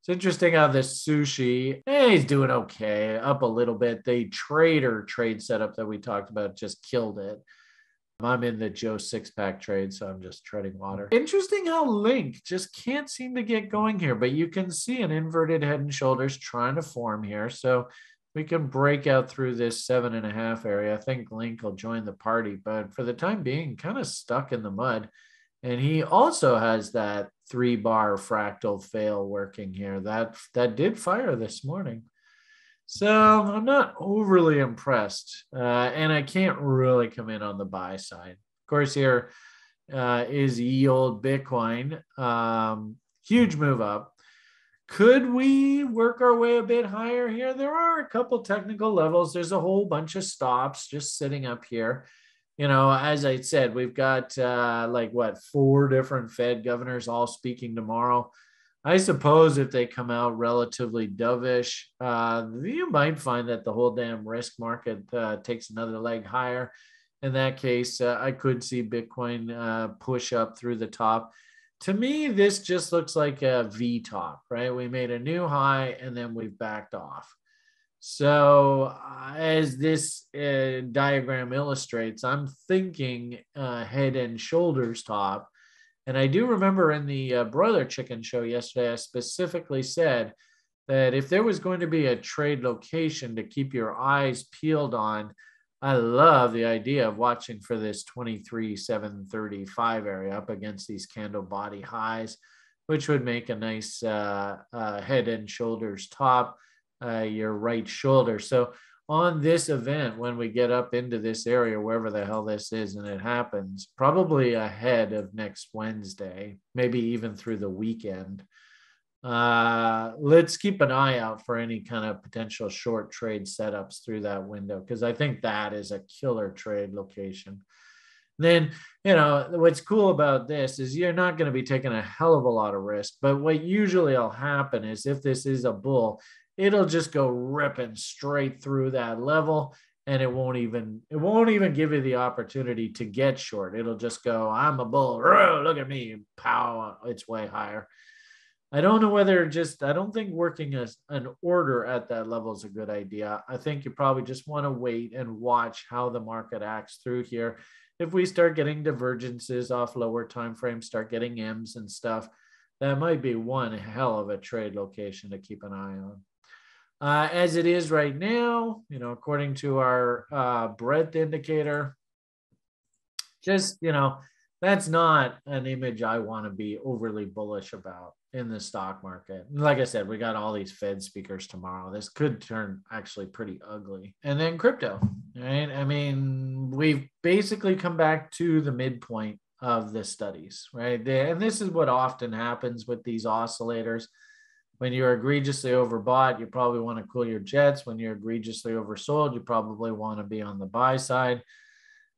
It's interesting how this sushi, he's doing okay, up a little bit. The trader trade setup that we talked about just killed it. I'm in the Joe six pack trade, so I'm just treading water. Interesting how Link just can't seem to get going here, but you can see an inverted head and shoulders trying to form here. So we can break out through this 7.5 area. I think Link will join the party, but for the time being, kind of stuck in the mud. And he also has that 3-bar fractal fail working here. That did fire this morning. So I'm not overly impressed. And I can't really come in on the buy side. Of course, here is yield Bitcoin. Huge move up. Could we work our way a bit higher here? There are a couple technical levels. There's a whole bunch of stops just sitting up here. As I said, we've got 4 different Fed governors all speaking tomorrow. I suppose if they come out relatively dovish, you might find that the whole damn risk market takes another leg higher. In that case, I could see Bitcoin push up through the top. To me, this just looks like a V top, right? We made a new high and then we've backed off. So as this diagram illustrates, I'm thinking head and shoulders top. And I do remember in the Broiler Chicken show yesterday, I specifically said that if there was going to be a trade location to keep your eyes peeled on, I love the idea of watching for this 23,735 area up against these candle body highs, which would make a nice head and shoulders top. Your right shoulder. So on this event, when we get up into this area, wherever the hell this is, and it happens, probably ahead of next Wednesday, maybe even through the weekend, let's keep an eye out for any kind of potential short trade setups through that window, because I think that is a killer trade location. Then, what's cool about this is you're not going to be taking a hell of a lot of risk, but what usually will happen is if this is a bull, it'll just go ripping straight through that level, and it won't even give you the opportunity to get short. It'll just go, I'm a bull, look at me, pow, it's way higher. I don't know whether I don't think working an order at that level is a good idea. I think you probably just want to wait and watch how the market acts through here. If we start getting divergences off lower time frames, start getting M's and stuff, that might be one hell of a trade location to keep an eye on. As it is right now, according to our breadth indicator, just, that's not an image I want to be overly bullish about in the stock market. Like I said, we got all these Fed speakers tomorrow. This could turn actually pretty ugly. And then crypto, right? I mean, we've basically come back to the midpoint of the studies, right? And this is what often happens with these oscillators. When you're egregiously overbought, you probably want to cool your jets. When you're egregiously oversold, you probably want to be on the buy side.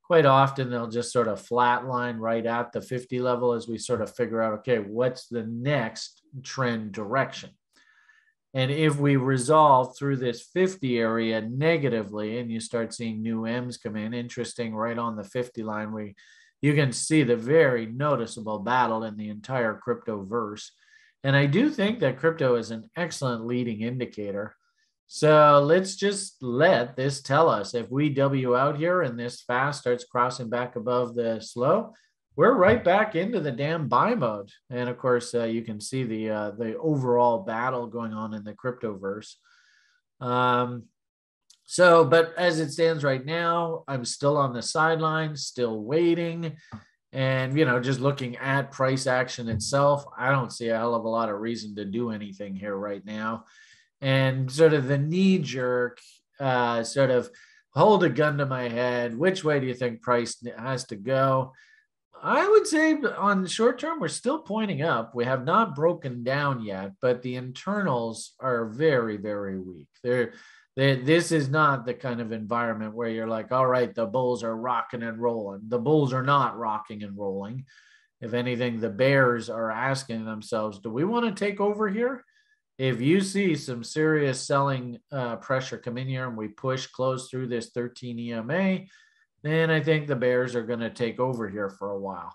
Quite often, they'll just sort of flatline right at the 50 level as we sort of figure out, okay, what's the next trend direction? And if we resolve through this 50 area negatively and you start seeing new M's come in, interesting, right on the 50 line, you can see the very noticeable battle in the entire crypto verse. And I do think that crypto is an excellent leading indicator. So let's just let this tell us if we W out here and this fast starts crossing back above the slow, we're right back into the damn buy mode. And of course, you can see the overall battle going on in the crypto verse. But as it stands right now, I'm still on the sidelines, still waiting. And, just looking at price action itself, I don't see a hell of a lot of reason to do anything here right now. And sort of the knee jerk, sort of hold a gun to my head. Which way do you think price has to go? I would say on the short term, we're still pointing up. We have not broken down yet, but the internals are very, very weak. This is not the kind of environment where you're like, all right, the bulls are rocking and rolling. The bulls are not rocking and rolling. If anything, the bears are asking themselves, do we want to take over here? If you see some serious selling pressure come in here and we close through this 13 EMA, then I think the bears are going to take over here for a while.